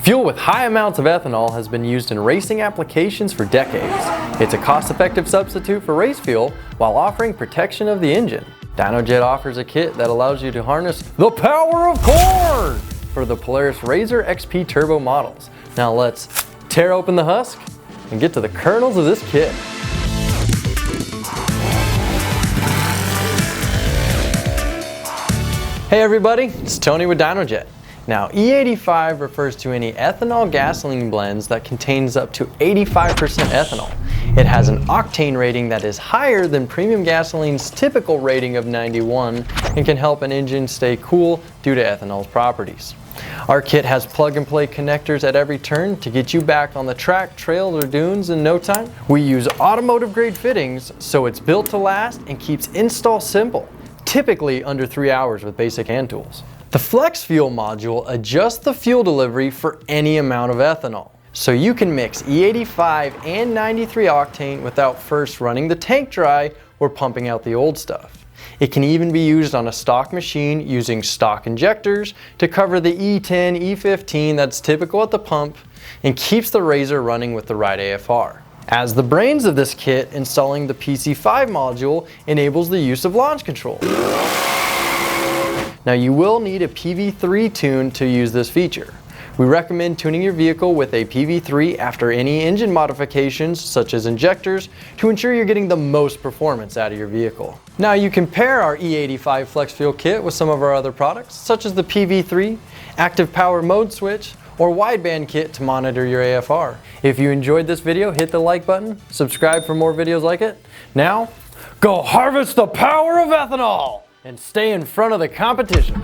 Fuel with high amounts of ethanol has been used in racing applications for decades. It's a cost-effective substitute for race fuel while offering protection of the engine. Dynojet offers a kit that allows you to harness the power of corn for the Polaris RZR XP Turbo models. Now let's tear open the husk and get to the kernels of this kit. Hey everybody, it's Tony with Dynojet. Now E85 refers to any ethanol gasoline blends that contains up to 85% ethanol. It has an octane rating that is higher than premium gasoline's typical rating of 91 and can help an engine stay cool due to ethanol's properties. Our kit has plug-and-play connectors at every turn to get you back on the track, trails, or dunes in no time. We use automotive-grade fittings, so it's built to last and keeps install simple, typically under 3 hours with basic hand tools. The Flex Fuel module adjusts the fuel delivery for any amount of ethanol, so you can mix E85 and 93 octane without first running the tank dry or pumping out the old stuff. It can even be used on a stock machine using stock injectors to cover the E10, E15 that's typical at the pump and keeps the RZR running with the right AFR. As the brains of this kit, installing the PC5 module enables the use of launch control. Now you will need a PV3 tune to use this feature. We recommend tuning your vehicle with a PV3 after any engine modifications such as injectors to ensure you're getting the most performance out of your vehicle. Now you can pair our E85 Flex Fuel Kit with some of our other products such as the PV3, Active Power Mode Switch, or Wideband Kit to monitor your AFR. If you enjoyed this video, hit the like button, subscribe for more videos like it. Now, go harvest the power of ethanol and stay in front of the competition.